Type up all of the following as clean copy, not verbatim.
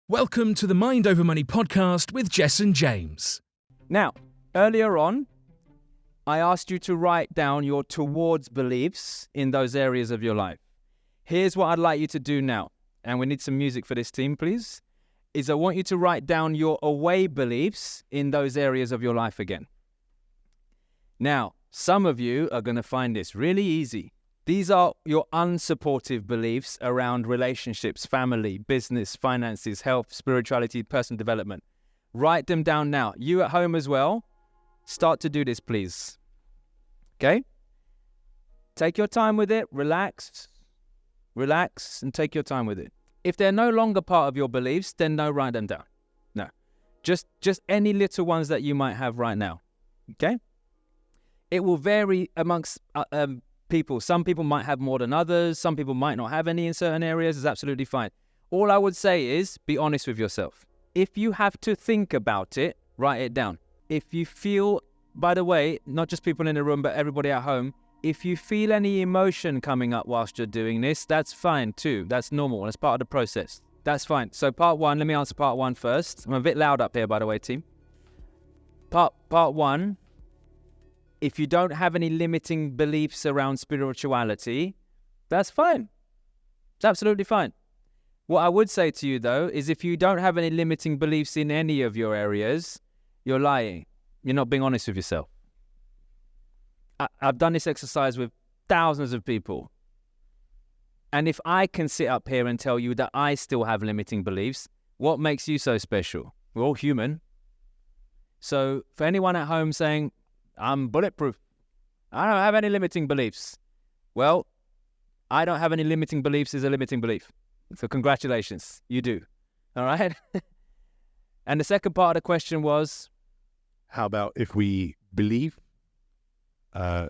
Welcome to the Mind Over Money podcast with Jessen James. Now, earlier on, I asked you to write down your towards beliefs in those areas of your life. Here's what I'd like you to do now, and we need some music for this team, please, is I want you to write down your away beliefs in those areas of your life again. Now, some of you are going to find this really easy. These are your unsupportive beliefs around relationships, family, business, finances, health, spirituality, personal development. Write them down now. You at home as well, start to do this, please. Okay? Take your time with it. Relax, and take your time with it. If they're no longer part of your beliefs, then no, write them down. No. Just any little ones that you might have right now. Okay? It will vary amongst people. Some people might have more than others. Some people might not have any in certain areas. It's absolutely fine. All I would say is be honest with yourself. If you have to think about it, write it down. If you feel, by the way, not just people in the room, but everybody at home, if you feel any emotion coming up whilst you're doing this, that's fine too. That's normal. That's part of the process. That's fine. So part one, let me answer part one first. I'm a bit loud up here, by the way, team. Part one. If you don't have any limiting beliefs around spirituality, that's fine. It's absolutely fine. What I would say to you, though, is if you don't have any limiting beliefs in any of your areas, you're lying. You're not being honest with yourself. I've done this exercise with thousands of people. And if I can sit up here and tell you that I still have limiting beliefs, what makes you so special? We're all human. So for anyone at home saying, I'm bulletproof, I don't have any limiting beliefs. Well, I don't have any limiting beliefs is a limiting belief. So congratulations, you do. All right? And the second part of the question was? How about if we believe? How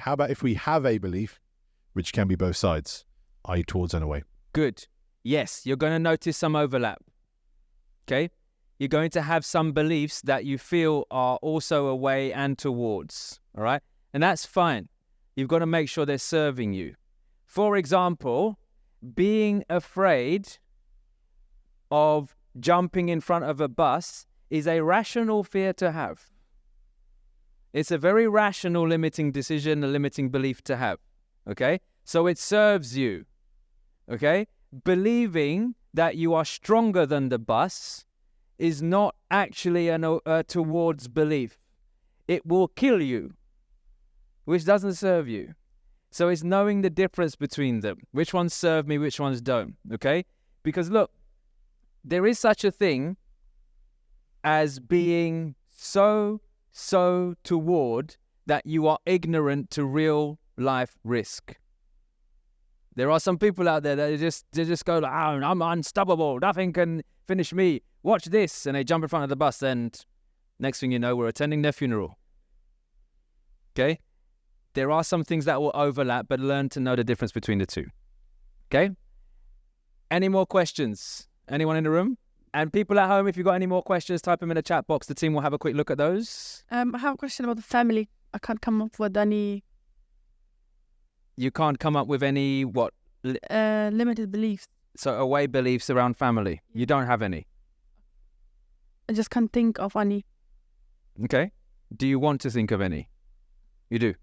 about if we have a belief, which can be both sides, i.e. towards and away? Good. Yes, you're going to notice some overlap. Okay? You're going to have some beliefs that you feel are also away and towards, all right? And that's fine. You've got to make sure they're serving you. For example, being afraid of jumping in front of a bus is a rational fear to have. It's a very rational limiting decision, a limiting belief to have, okay? So it serves you, okay? Believing that you are stronger than the bus is not actually a towards belief. It will kill you, which doesn't serve you. So it's knowing the difference between them. Which ones serve me, which ones don't, okay? Because look, there is such a thing as being so toward that you are ignorant to real life risk. There are some people out there that they just go like, oh, I'm unstoppable, nothing can finish me. Watch this, and they jump in front of the bus, and next thing you know, we're attending their funeral. Okay? There are some things that will overlap, but learn to know the difference between the two. Okay? Any more questions? Anyone in the room? And people at home, if you've got any more questions, type them in the chat box. The team will have a quick look at those. I have a question about the family. I can't come up with any... You can't come up with any, what? Limited beliefs. So away beliefs around family. You don't have any? I just can't think of any. Okay. Do you want to think of any? You do.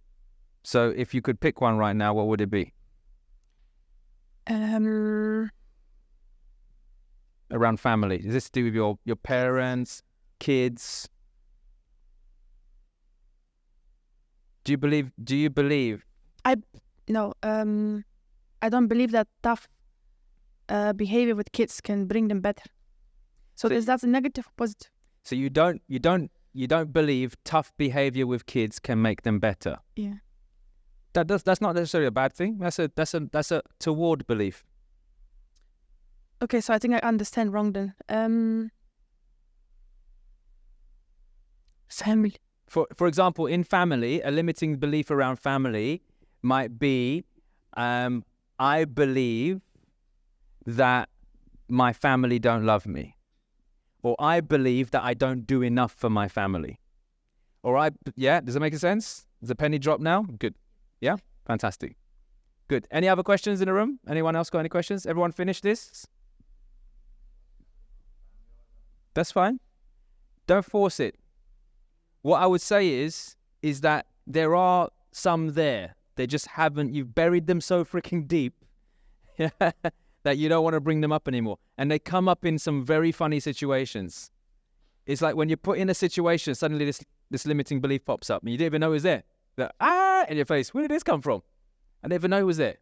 So if you could pick one right now, what would it be? Around family. Is this to do with your parents, kids? Do you believe? I don't believe that tough behavior with kids can bring them better. So is that a negative or positive? So you don't believe tough behavior with kids can make them better. Yeah. That's not necessarily a bad thing. That's a toward belief. Okay, so I think I understand wrong then. Family. For example, in family, a limiting belief around family might be, I believe that my family don't love me. Or I believe that I don't do enough for my family. Does that make sense? Does a penny drop now? Good. Yeah? Fantastic. Good. Any other questions in the room? Anyone else got any questions? Everyone finished this? That's fine. Don't force it. What I would say is that there are some there. They just haven't, you've buried them so freaking deep that you don't want to bring them up anymore. And they come up in some very funny situations. It's like when you're put in a situation, suddenly this limiting belief pops up and you didn't even know it was there. Like, in your face, where did this come from? I didn't even know it was there.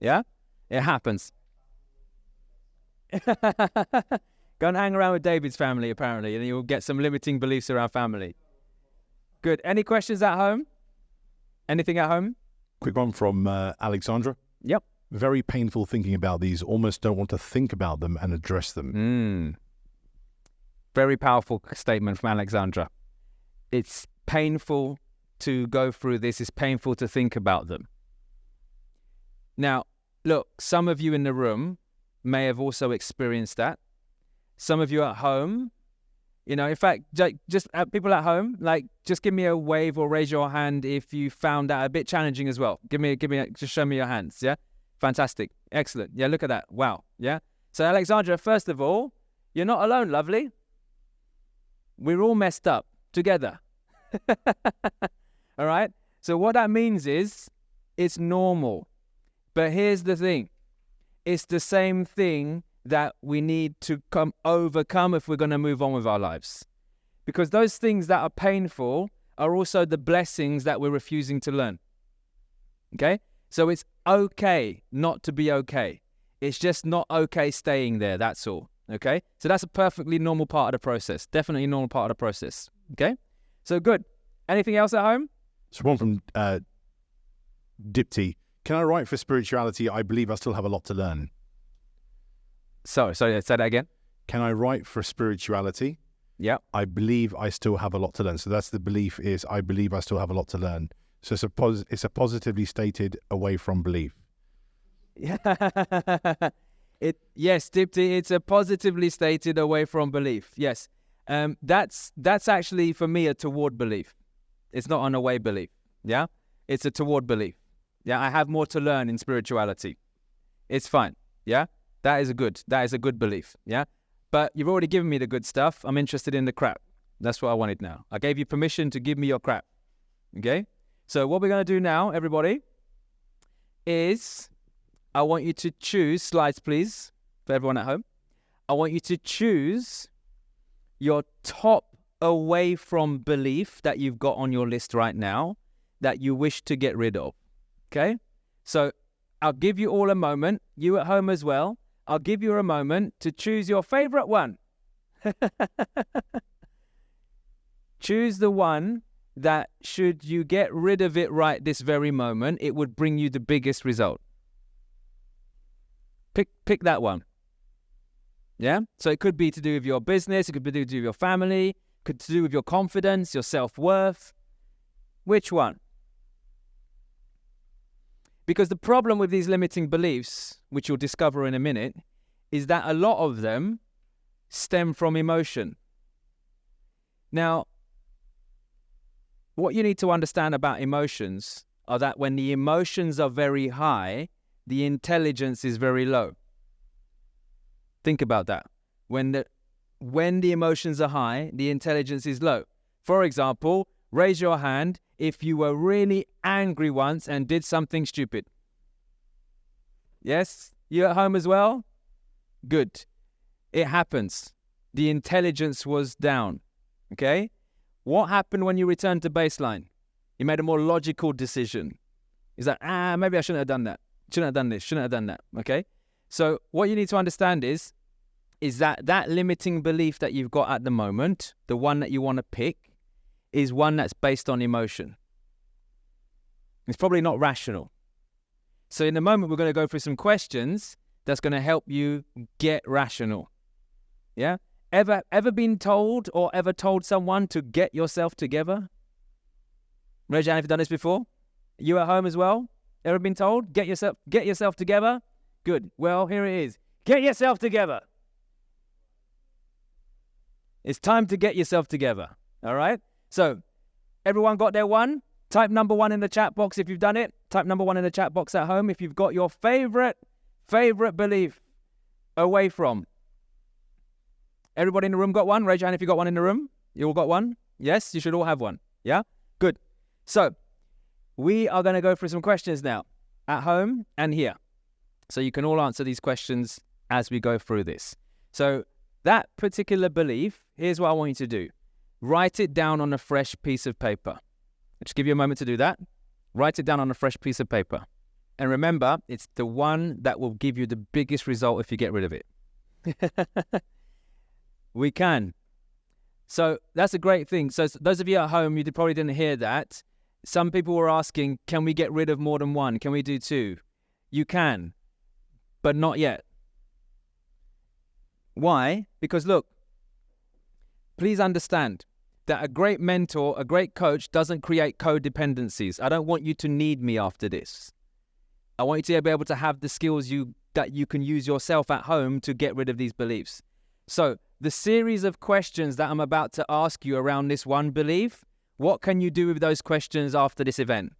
Yeah? It happens. Go and hang around with David's family, apparently, and you'll get some limiting beliefs around family. Good. Any questions at home? Anything at home? Quick one from Alexandra. Yep. Very painful thinking about these. Almost don't want to think about them and address them. Very powerful statement from Alexandra. It's painful to go through this. It's painful to think about them. Now, look, some of you in the room may have also experienced that. Some of you at home, in fact, just people at home, just give me a wave or raise your hand if you found that a bit challenging as well. Just show me your hands, yeah? Fantastic. Excellent. Yeah, look at that. Wow. Yeah? So, Alexandra, first of all, you're not alone, lovely. We're all messed up together. All right? So what that means is it's normal. But here's the thing. It's the same thing that we need to overcome if we're going to move on with our lives. Because those things that are painful are also the blessings that we're refusing to learn. Okay? So it's okay not to be okay. It's just not okay staying there, that's all. Okay? So that's a perfectly normal part of the process. Definitely a normal part of the process. Okay? So good. Anything else at home? So one from Dipti. Can I write for spirituality? I believe I still have a lot to learn. Sorry, say that again. Can I write for spirituality? Yeah. I believe I still have a lot to learn. So that's the belief is I believe I still have a lot to learn. So it's a positively stated away from belief. Yes, Dipti, it's a positively stated away from belief. Yes. That's actually for me a toward belief. It's not an away belief. Yeah? It's a toward belief. Yeah, I have more to learn in spirituality. It's fine. Yeah? That is a good belief. Yeah? But you've already given me the good stuff. I'm interested in the crap. That's what I wanted now. I gave you permission to give me your crap. Okay? So what we're going to do now, everybody, is I want you to choose, slides please, for everyone at home. I want you to choose your top away from belief that you've got on your list right now that you wish to get rid of. Okay? So I'll give you all a moment, you at home as well. I'll give you a moment to choose your favorite one. Choose the one that, should you get rid of it right this very moment, it would bring you the biggest result. Pick that one. Yeah? So it could be to do with your business, it could be to do with your family, it could be to do with your confidence, your self-worth. Which one? Because the problem with these limiting beliefs, which you'll discover in a minute, is that a lot of them stem from emotion. Now, what you need to understand about emotions are that when the emotions are very high, the intelligence is very low. Think about that. When the emotions are high, the intelligence is low. For example, raise your hand if you were really angry once and did something stupid. Yes? You at home as well? Good. It happens. The intelligence was down. Okay? What happened when you returned to baseline? You made a more logical decision. Is that, maybe I shouldn't have done that. Shouldn't have done this. Shouldn't have done that. Okay? So what you need to understand is that limiting belief that you've got at the moment, the one that you want to pick, is one that's based on emotion. It's probably not rational. So in a moment, we're going to go through some questions that's going to help you get rational. Yeah? Ever been told or ever told someone to get yourself together? Raise your hand if you've done this before. You at home as well? Ever been told? Get yourself together? Good. Well, here it is. Get yourself together. It's time to get yourself together. All right? So, everyone got their one? Type number 1 in the chat box if you've done it. Type number 1 in the chat box at home if you've got your favorite belief away from. Everybody in the room got one? Raise your hand if you got one in the room. You all got one? Yes, you should all have one. Yeah? Good. So we are going to go through some questions now at home and here. So you can all answer these questions as we go through this. So that particular belief, here's what I want you to do. Write it down on a fresh piece of paper. I'll just give you a moment to do that. Write it down on a fresh piece of paper. And remember, it's the one that will give you the biggest result if you get rid of it. We can. So that's a great thing. So those of you at home, you probably didn't hear that. Some people were asking, can we get rid of more than one? Can we do two? You can, but not yet. Why? Because look, please understand that a great mentor, a great coach doesn't create codependencies. I don't want you to need me after this. I want you to be able to have the skills that you can use yourself at home to get rid of these beliefs. So the series of questions that I'm about to ask you around this one belief, what can you do with those questions after this event?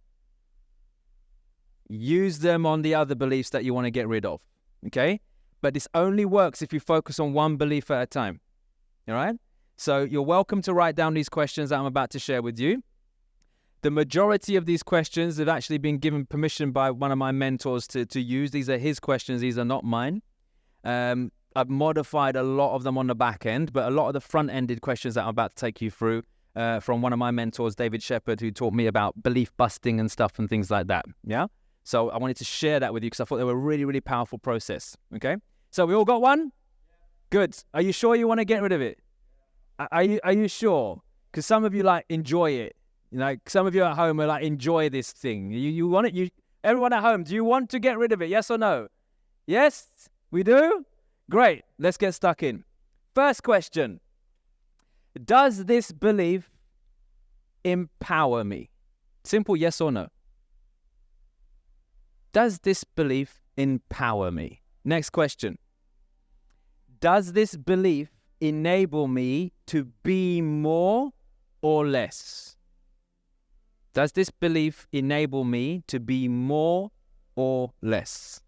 Use them on the other beliefs that you want to get rid of, okay? But this only works if you focus on one belief at a time, all right? So you're welcome to write down these questions that I'm about to share with you. The majority of these questions have actually been given permission by one of my mentors to use. These are his questions. These are not mine. I've modified a lot of them on the back end, but a lot of the front-ended questions that I'm about to take you through from one of my mentors, David Shepherd, who taught me about belief busting and stuff and things like that, yeah? So I wanted to share that with you because I thought they were a really, really powerful process, okay? So we all got one? Good. Are you sure you want to get rid of it? Are you sure? Because some of you, like, enjoy it. You know, some of you at home are like, enjoy this thing. You want it? Everyone at home, do you want to get rid of it? Yes or no? Yes? We do? Great. Let's get stuck in. First question. Does this belief empower me? Simple yes or no. Does this belief empower me? Next question. Does this belief enable me to be more or less? Does this belief enable me to be more or less?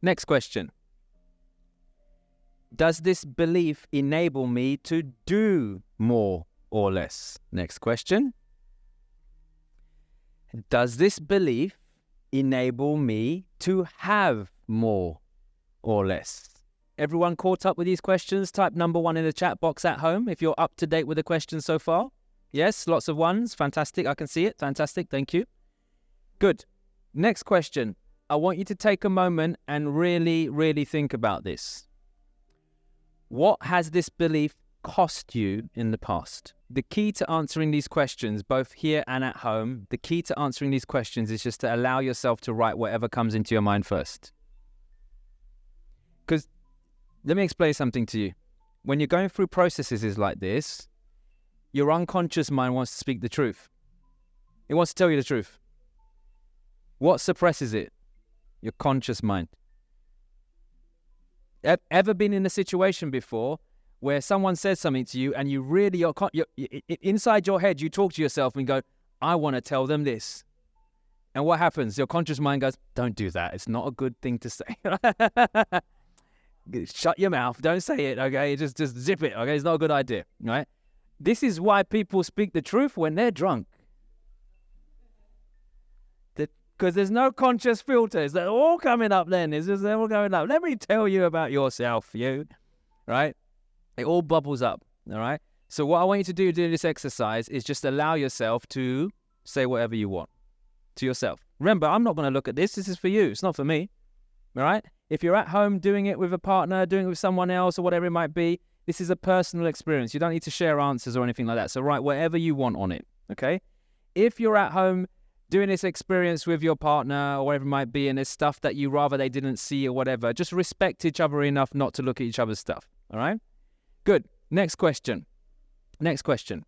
Next question. Does this belief enable me to do more or less? Next question. Does this belief enable me to have more or less? Everyone caught up with these questions? Type number 1 in the chat box at home if you're up to date with the questions so far. Yes, lots of ones. Fantastic. I can see it. Fantastic. Thank you. Good. Next question. I want you to take a moment and really, really think about this. What has this belief cost you in the past? The key to answering these questions, both here and at home, the key to answering these questions is just to allow yourself to write whatever comes into your mind first. Because let me explain something to you. When you're going through processes like this, your unconscious mind wants to speak the truth. It wants to tell you the truth. What suppresses it? Your conscious mind. Ever been in a situation before where someone says something to you and you really, inside your head, you talk to yourself and go, I want to tell them this. And what happens? Your conscious mind goes, don't do that. It's not a good thing to say. Shut your mouth. Don't say it, okay? Just zip it, okay? It's not a good idea, right? This is why people speak the truth when they're drunk. Because there's no conscious filters. They're all coming up then. They're all coming up. Let me tell you about yourself, right? It all bubbles up, all right? So what I want you to do this exercise is just allow yourself to say whatever you want to yourself. Remember, I'm not going to look at this. This is for you. It's not for me, all right? If you're at home doing it with a partner, doing it with someone else or whatever it might be, this is a personal experience. You don't need to share answers or anything like that. So write whatever you want on it, okay? If you're at home doing this experience with your partner or whatever it might be, and there's stuff that you rather they didn't see or whatever, just respect each other enough not to look at each other's stuff, all right? Good. Next question. Next question.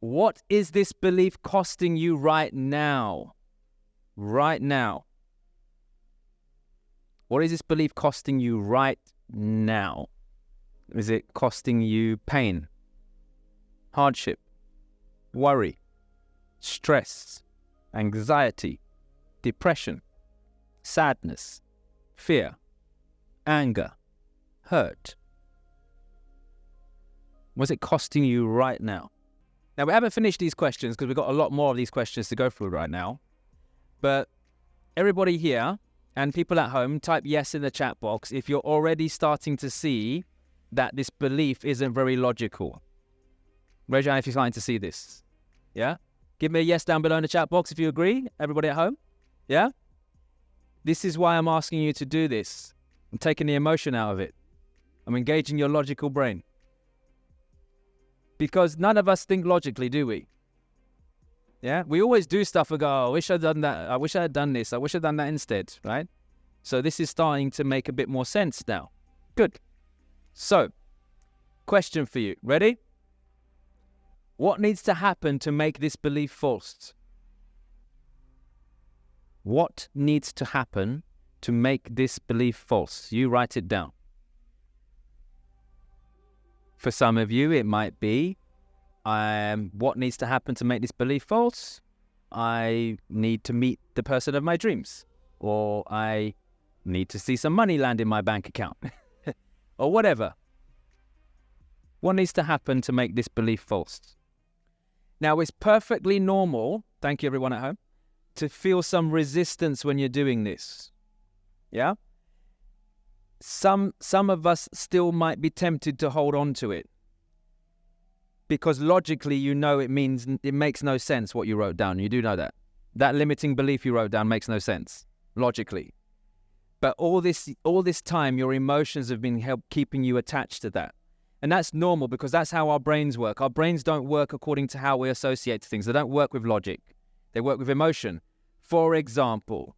What is this belief costing you right now? Right now. What is this belief costing you right now? Is it costing you pain, hardship, worry, stress, anxiety, depression, sadness, fear, anger, hurt? What's it costing you right now? Now, we haven't finished these questions because we've got a lot more of these questions to go through right now. But everybody here and people at home, type yes in the chat box if you're already starting to see that this belief isn't very logical. Raise your hand if you're starting to see this. Yeah? Give me a yes down below in the chat box if you agree. Everybody at home? Yeah? This is why I'm asking you to do this. I'm taking the emotion out of it. I'm engaging your logical brain. Because none of us think logically, do we? Yeah? We always do stuff and go, oh, I wish I'd done that. I wish I had done this. I wish I'd done that instead, right? So this is starting to make a bit more sense now. Good. So, question for you. Ready? What needs to happen to make this belief false? What needs to happen to make this belief false? You write it down. For some of you, it might be, what needs to happen to make this belief false? I need to meet the person of my dreams. Or I need to see some money land in my bank account. Or whatever. What needs to happen to make this belief false? Now, it's perfectly normal, thank you everyone at home, to feel some resistance when you're doing this. Yeah? Some of us still might be tempted to hold on to it. Because logically, you know it makes no sense what you wrote down. You do know that. That limiting belief you wrote down makes no sense, logically. But all this time, your emotions have been keeping you attached to that. And that's normal because that's how our brains work. Our brains don't work according to how we associate things. They don't work with logic. They work with emotion. For example,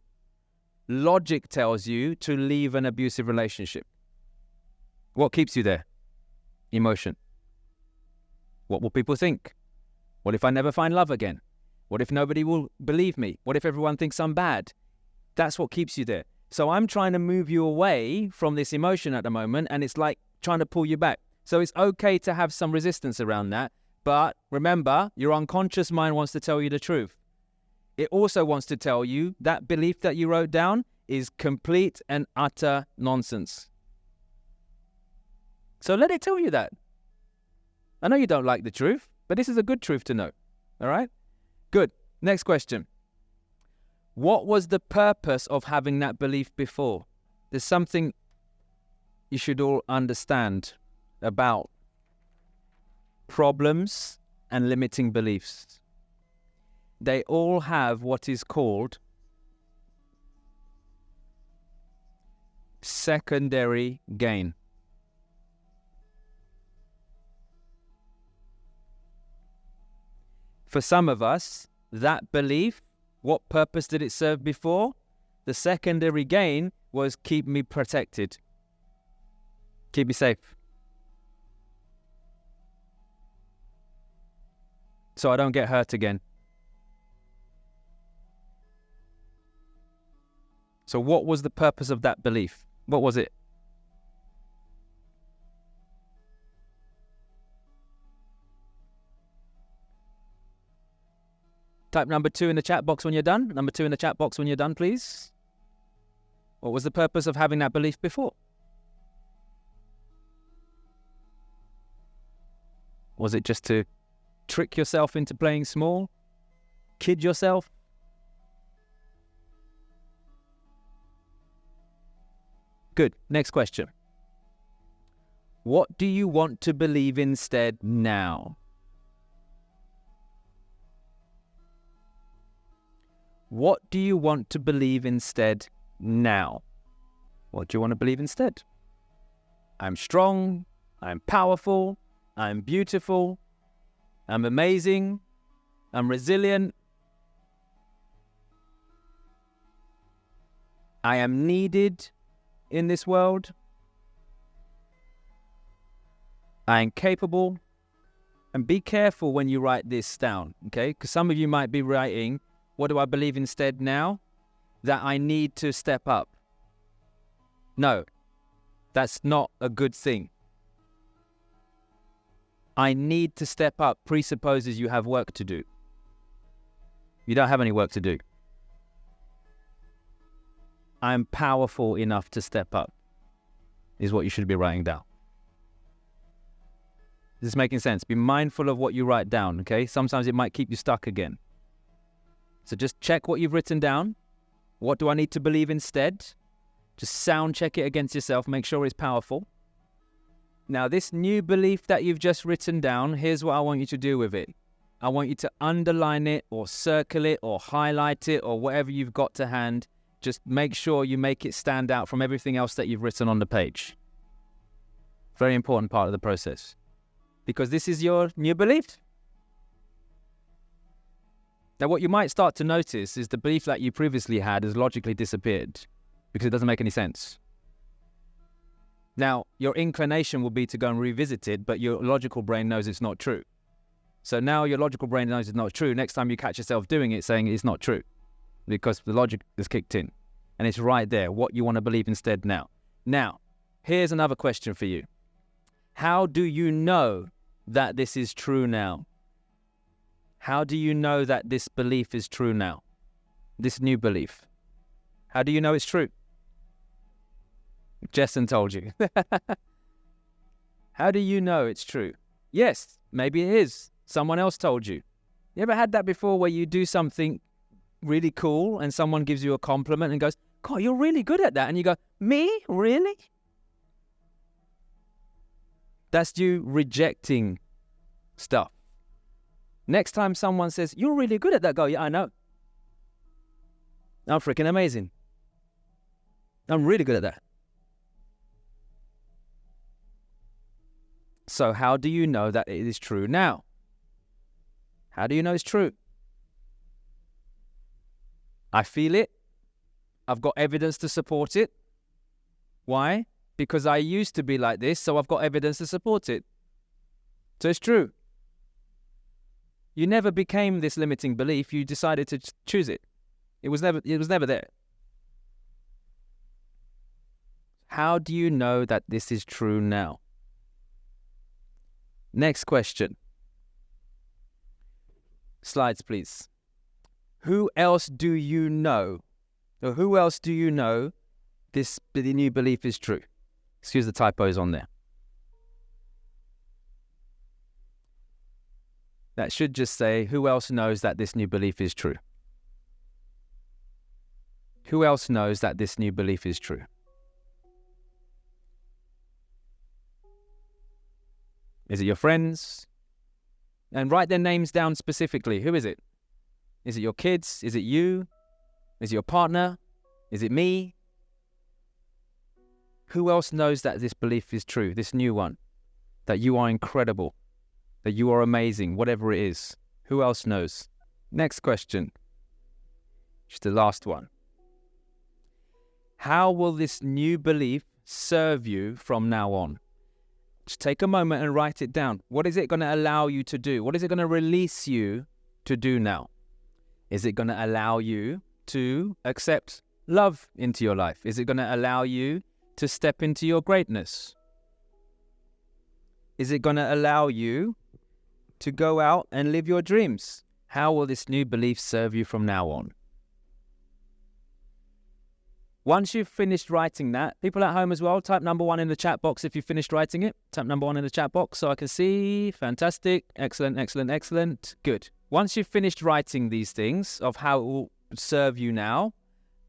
logic tells you to leave an abusive relationship. What keeps you there? Emotion. What will people think? What if I never find love again? What if nobody will believe me? What if everyone thinks I'm bad? That's what keeps you there. So I'm trying to move you away from this emotion at the moment, and it's like trying to pull you back. So it's okay to have some resistance around that. But remember, your unconscious mind wants to tell you the truth. It also wants to tell you that belief that you wrote down is complete and utter nonsense. So let it tell you that. I know you don't like the truth, but this is a good truth to know. All right? Good. Next question. What was the purpose of having that belief before? There's something you should all understand about problems and limiting beliefs. They all have what is called secondary gain. For some of us, that belief, what purpose did it serve before? The secondary gain was keep me protected. Keep me safe. So I don't get hurt again. So what was the purpose of that belief? What was it? Type number 2 in the chat box when you're done. Number 2 in the chat box when you're done, please. What was the purpose of having that belief before? Was it just to trick yourself into playing small? Kid yourself? Good. Next question. What do you want to believe instead now? What do you want to believe instead now? What do you want to believe instead? I'm strong. I'm powerful. I'm beautiful. I'm amazing. I'm resilient. I am needed in this world. I am capable. And be careful when you write this down, okay? Because some of you might be writing, what do I believe instead now? That I need to step up. No, that's not a good thing. I need to step up presupposes you have work to do. You don't have any work to do. I'm powerful enough to step up, is what you should be writing down. Is this making sense? Be mindful of what you write down, okay? Sometimes it might keep you stuck again. So just check what you've written down. What do I need to believe instead? Just sound check it against yourself. Make sure it's powerful. Now, this new belief that you've just written down, here's what I want you to do with it. I want you to underline it or circle it or highlight it or whatever you've got to hand. Just make sure you make it stand out from everything else that you've written on the page. Very important part of the process. Because this is your new belief. Now, what you might start to notice is the belief that you previously had has logically disappeared because it doesn't make any sense. Now, your inclination will be to go and revisit it, but your logical brain knows it's not true. So now your logical brain knows it's not true. Next time you catch yourself doing it, saying it's not true because the logic is kicked in. And it's right there, what you want to believe instead now. Now, here's another question for you. How do you know that this is true now? How do you know that this belief is true now? This new belief. How do you know it's true? Jessen told you. How do you know it's true? Yes, maybe it is. Someone else told you. You ever had that before where you do something really cool and someone gives you a compliment and goes, God, you're really good at that. And you go, me? Really? That's you rejecting stuff. Next time someone says, you're really good at that, go, yeah, I know. I'm freaking amazing. I'm really good at that. So how do you know that it is true now? How do you know it's true? I feel it. I've got evidence to support it. Why? Because I used to be like this, so I've got evidence to support it. So it's true. You never became this limiting belief. You decided to choose it. It was never there. How do you know that this is true now? Next question. Slides, please. Who else do you know? Or who else do you know the new belief is true? Excuse the typos on there. That should just say, who else knows that this new belief is true? Who else knows that this new belief is true? Is it your friends? And write their names down specifically. Who is it? Is it your kids? Is it you? Is it your partner? Is it me? Who else knows that this belief is true, this new one? That you are incredible, that you are amazing, whatever it is. Who else knows? Next question. Just the last one. How will this new belief serve you from now on? Just take a moment and write it down. What is it going to allow you to do? What is it going to release you to do now? Is it going to allow you to accept love into your life? Is it going to allow you to step into your greatness? Is it going to allow you to go out and live your dreams? How will this new belief serve you from now on? Once you've finished writing that, people at home as well, type number 1 in the chat box if you've finished writing it. Type number 1 in the chat box so I can see. Fantastic. Excellent, excellent, excellent. Good. Once you've finished writing these things of how it will serve you now,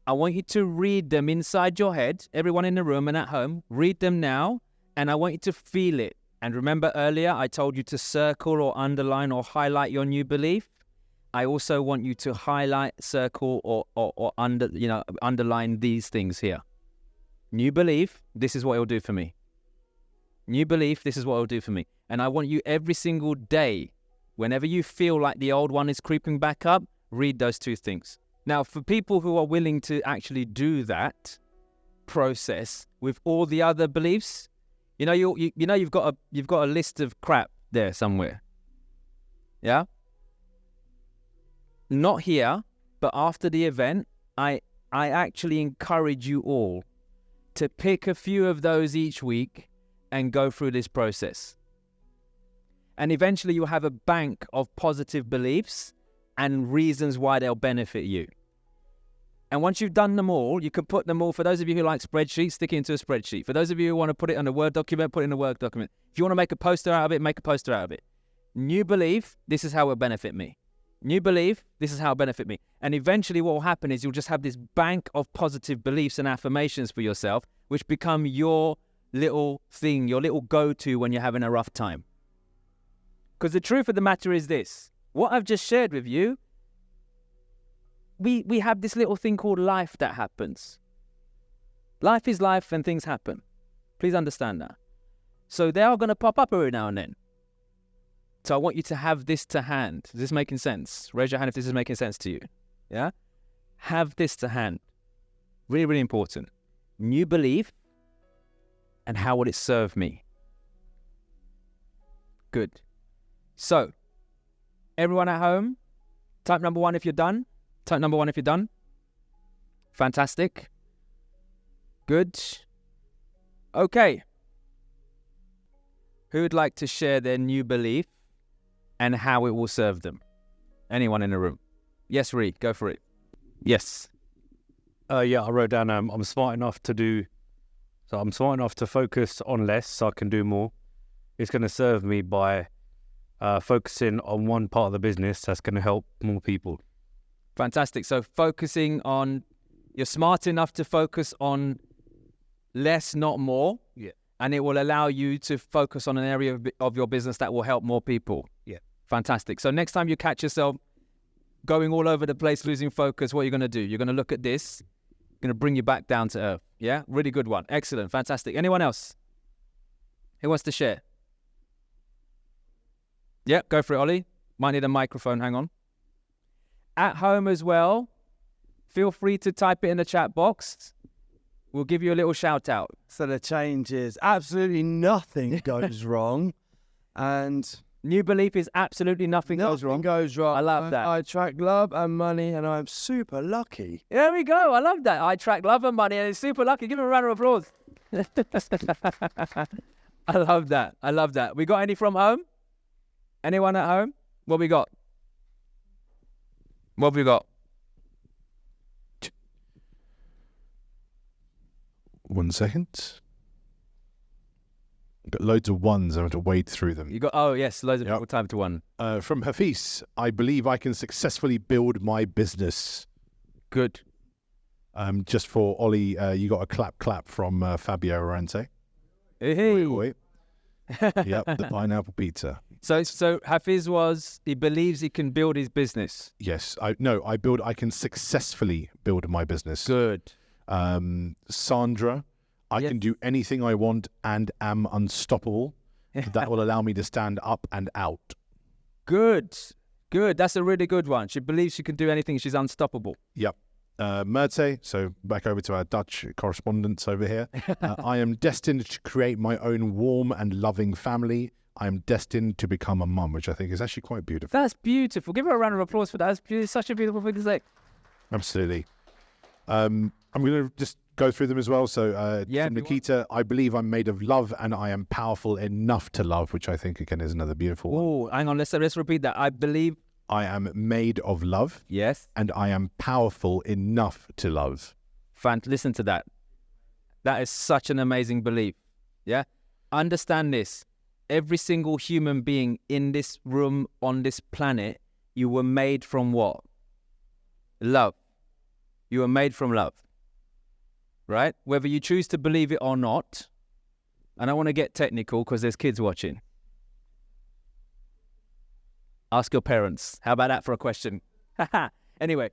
I want you to read them inside your head. Everyone in the room and at home, read them now, and I want you to feel it. And remember earlier, I told you to circle or underline or highlight your new belief. I also want you to highlight, circle, or underline these things here. New belief, this is what it will do for me. New belief, this is what it will do for me. And I want you every single day, whenever you feel like the old one is creeping back up, read those two things. Now, for people who are willing to actually do that process with all the other beliefs, you've got a list of crap there somewhere. Yeah? Not here, but after the event, I actually encourage you all to pick a few of those each week and go through this process. And eventually you'll have a bank of positive beliefs and reasons why they'll benefit you. And once you've done them all, you can put them all, for those of you who like spreadsheets, stick it into a spreadsheet. For those of you who want to put it on a Word document, put it in a Word document. If you want to make a poster out of it, make a poster out of it. New belief, this is how it will benefit me. New belief, this is how it will benefit me. And eventually what will happen is you'll just have this bank of positive beliefs and affirmations for yourself, which become your little thing, your little go-to when you're having a rough time. Because the truth of the matter is this. What I've just shared with you, we have this little thing called life that happens. Life is life and things happen. Please understand that. So they are going to pop up every now and then. So I want you to have this to hand. Is this making sense? Raise your hand if this is making sense to you. Yeah? Have this to hand. Really, really important. New belief and how will it serve me? Good. So, everyone at home, type number 1 if you're done. Type number 1 if you're done. Fantastic. Good. Okay. Who would like to share their new belief and how it will serve them? Anyone in the room? Yes, Ree, go for it. Yes. Yeah, I wrote down I'm smart enough to focus on less so I can do more. It's going to serve me by focusing on one part of the business that's going to help more people. Fantastic. So focusing on, you're smart enough to focus on less, not more. Yeah. And it will allow you to focus on an area of your business that will help more people. Yeah. Fantastic. So next time you catch yourself going all over the place, losing focus, what are you going to do? You're going to look at this, going to bring you back down to earth. Yeah? Really good one. Excellent. Fantastic. Anyone else? Who wants to share? Yeah, go for it, Ollie. Might need a microphone. Hang on. At home as well, feel free to type it in the chat box. We'll give you a little shout out. So the change is absolutely nothing goes wrong, and New belief is absolutely nothing goes wrong. Goes wrong. I love that. I attract love and money, and I'm super lucky. There we go. I love that. I attract love and money, and it's super lucky. Give him a round of applause. I love that. I love that. We got any from home? Anyone at home? What we got? What have we got? 1 second. Got loads of ones. I have to wade through them. You got, oh yes, loads of people time to one. From Hafiz, I believe I can successfully build my business. Good. Just for Ollie, you got a clap from Fabio Arante. Hey. Wait. Yep, the pineapple pizza. So Hafiz he believes he can build his business. Yes, I can successfully build my business. Good. Sandra, I can do anything I want and am unstoppable. That will allow me to stand up and out. Good. That's a really good one. She believes she can do anything. She's unstoppable. Yep. Merte, so back over to our Dutch correspondents over here. I am destined to create my own warm and loving family. I am destined to become a mum, which I think is actually quite beautiful. That's beautiful. Give her a round of applause for that. It's such a beautiful thing to say. Absolutely. I'm going to just go through them as well. So, from Nikita, I believe I'm made of love and I am powerful enough to love, which I think, again, is another beautiful one. Oh, hang on. Let's repeat that. I believe I am made of love. Yes. And I am powerful enough to love. Listen to that. That is such an amazing belief. Yeah? Understand this. Every single human being in this room, on this planet, you were made from what? Love. You were made from love. Right? Whether you choose to believe it or not, and I want to get technical because there's kids watching. Ask your parents. How about that for a question? Anyway.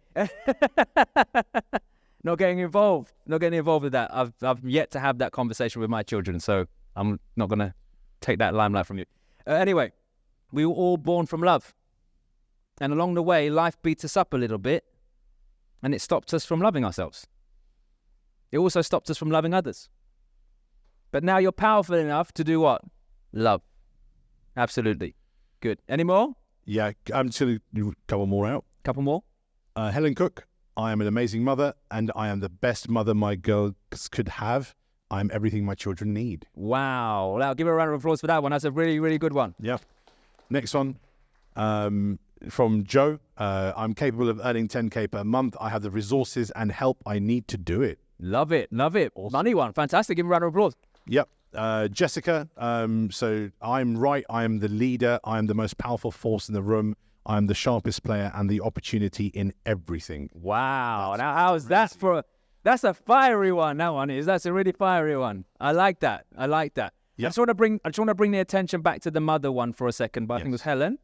Not getting involved with that. I've yet to have that conversation with my children, so I'm not going to take that limelight from you. Anyway, we were all born from love. And along the way, life beats us up a little bit, and it stopped us from loving ourselves. It also stopped us from loving others. But now you're powerful enough to do what? Love. Absolutely. Good. Any more? Yeah, I'm just going to do a couple more out. Couple more? Helen Cook, I am an amazing mother, and I am the best mother my girls could have. I am everything my children need. Wow. Now, give her a round of applause for that one. That's a really, really good one. Yeah. Next one. From Joe, I'm capable of earning 10K per month. I have the resources and help I need to do it. Love it. Awesome. Money one. Fantastic. Give me a round of applause. Yep. Jessica, so I'm right. I am the leader. I am the most powerful force in the room. I am the sharpest player and the opportunity in everything. Wow. Now, how's that for that's a fiery one. That one is. That's a really fiery one. I like that. Yep. I just want to bring the attention back to the mother one for a second, but I think it was Helen.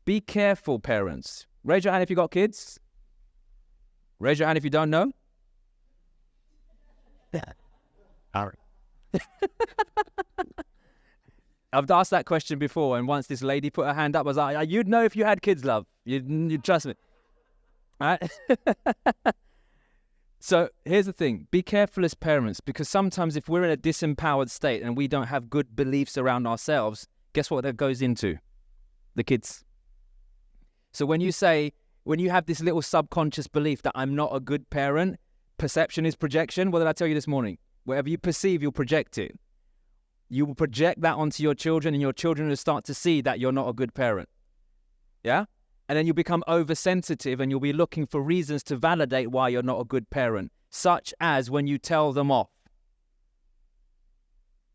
Be careful, parents. Raise your hand if you got kids. Raise your hand if you don't know. I've asked that question before, and once this lady put her hand up, I was like, you'd know if you had kids, love. You'd trust me. All right? So here's the thing. Be careful as parents, because sometimes if we're in a disempowered state and we don't have good beliefs around ourselves, guess what that goes into? The kids. So when you have this little subconscious belief that I'm not a good parent, perception is projection. What did I tell you this morning? Whatever you perceive, you'll project it. You will project that onto your children, and your children will start to see that you're not a good parent. Yeah? And then you become oversensitive, and you'll be looking for reasons to validate why you're not a good parent, such as when you tell them off.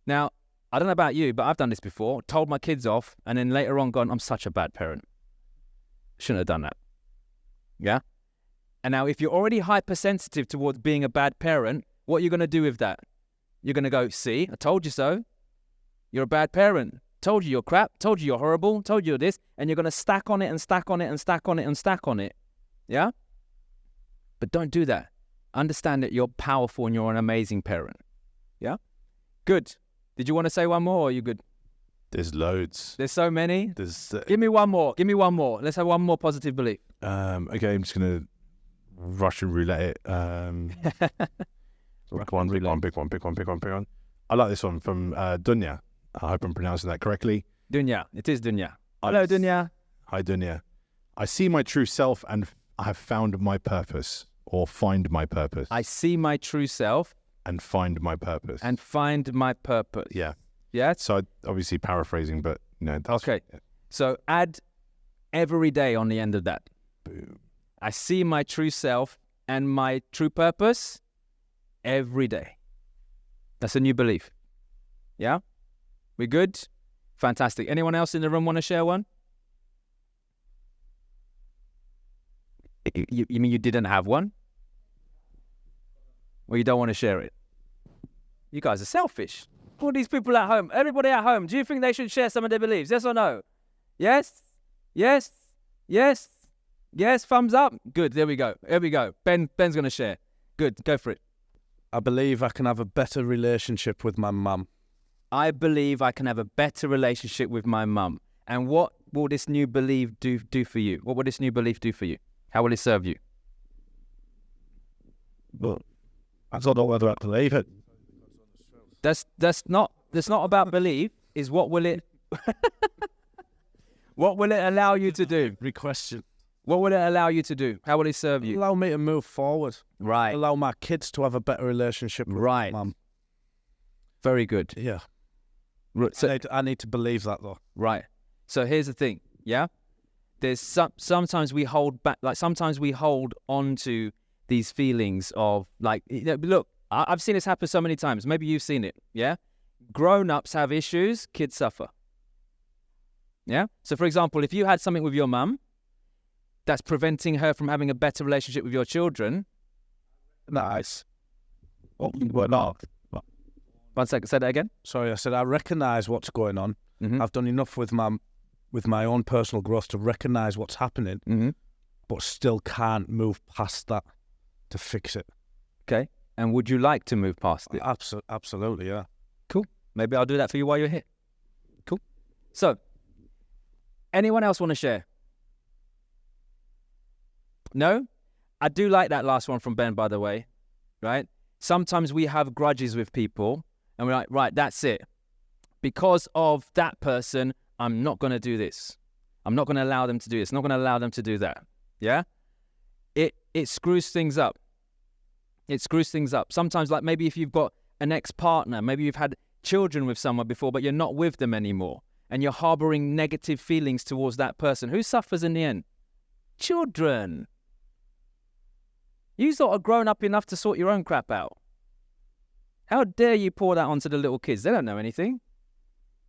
Now, I don't know about you, but I've done this before, told my kids off, and then later on gone, I'm such a bad parent. Shouldn't have done that. Yeah? And now if you're already hypersensitive towards being a bad parent, what are you going to do with that? You're going to go, see, I told you so. You're a bad parent. Told you you're crap. Told you you're horrible. Told you you're this. And you're going to stack on it and stack on it and stack on it and stack on it. Yeah? But don't do that. Understand that you're powerful and you're an amazing parent. Yeah? Good. Did you want to say one more, or are you good? There's loads. There's so many. There's. Give me one more. Let's have one more positive belief. Okay, I'm just going to Russian roulette it. Pick one. I like this one from Dunya. I hope I'm pronouncing that correctly. Dunya. It is Dunya. Hello, Dunya. Hi, Dunya. I see my true self and I have found my purpose, or find my purpose. I see my true self. And find my purpose. Yeah. Yeah? So obviously paraphrasing, but that's okay. Yeah. So add every day on the end of that. Boom. I see my true self and my true purpose every day. That's a new belief. Yeah? We good? Fantastic. Anyone else in the room want to share one? You mean you didn't have one? Or you don't want to share it? You guys are selfish. All these people at home, everybody at home, do you think they should share some of their beliefs? Yes or no? Yes? Yes? Yes? Yes? Thumbs up? Good. There we go. Ben's going to share. Good. Go for it. I believe I can have a better relationship with my mum. I believe I can have a better relationship with my mum. And what will this new belief do for you? What will this new belief do for you? How will it serve you? Well, I don't know whether I believe it. That's not about belief. Is what will it allow you to do? Great question. What will it allow you to do? How will it serve you? Allow me to move forward. Right. Allow my kids to have a better relationship with my mum. Very good. Yeah. So, I need to believe that though. Right. So here's the thing. Yeah. There's sometimes we hold back. Like sometimes we hold on to these feelings of like, look, I've seen this happen so many times. Maybe you've seen it. Yeah. Grown-ups have issues. Kids suffer. Yeah. So for example, if you had something with your mum that's preventing her from having a better relationship with your children. Nice. Oh, what not? 1 second, say that again. Sorry, I said I recognise what's going on. Mm-hmm. I've done enough with my own personal growth to recognise what's happening, mm-hmm. but still can't move past that to fix it. Okay. And would you like to move past it? Absolutely, yeah. Cool. Maybe I'll do that for you while you're here. Cool. So, anyone else want to share? No? I do like that last one from Ben, by the way, right? Sometimes we have grudges with people and we're like, right, that's it. Because of that person, I'm not going to do this. I'm not going to allow them to do this. I'm not going to allow them to do that. Yeah? It screws things up. It screws things up. Sometimes, like maybe if you've got an ex-partner, maybe you've had children with someone before, but you're not with them anymore. and you're harboring negative feelings towards that person, who suffers in the end? Children. You sort of grown up enough to sort your own crap out. How dare you pour that onto the little kids? They don't know anything.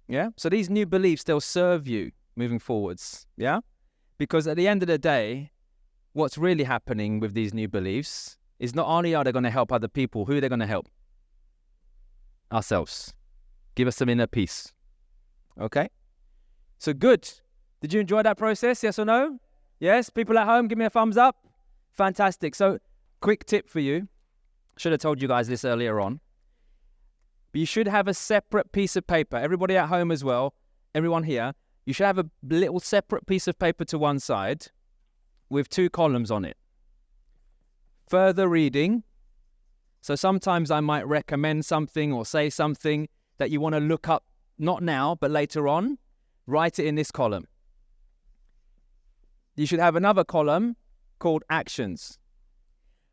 Yeah? So these new beliefs, they'll serve you moving forwards. Yeah? Because at the end of the day, what's really happening with these new beliefs is not only are they going to help other people, who are they going to help? Ourselves. Give us some inner peace. Okay? So good. Did you enjoy that process? Yes or no? Yes? People at home, give me a thumbs up. Fantastic. So, quick tip for you. Should have told you guys this earlier on. But you should have a separate piece of paper. Everybody at home as well, everyone here, you should have a little separate piece of paper to one side with 2 columns on it. Further reading. So sometimes I might recommend something or say something that you want to look up, not now, but later on. Write it in this column. You should have another column called actions,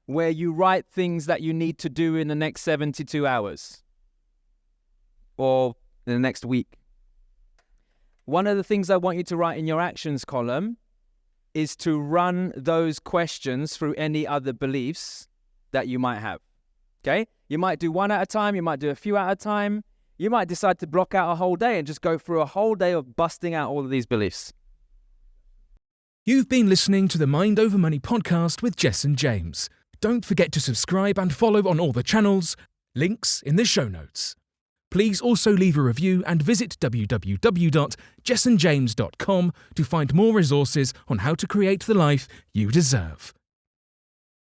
where you write things that you need to do in the next 72 hours or in the next week. One of the things I want you to write in your actions column is to run those questions through any other beliefs that you might have. Okay? You might do one at a time, you might do a few at a time. You might decide to block out a whole day and just go through a whole day of busting out all of these beliefs. You've been listening to the Mind Over Money podcast with Jessen James. Don't forget to subscribe and follow on all the channels, links in the show notes. Please also leave a review and visit www.jessenjames.com to find more resources on how to create the life you deserve.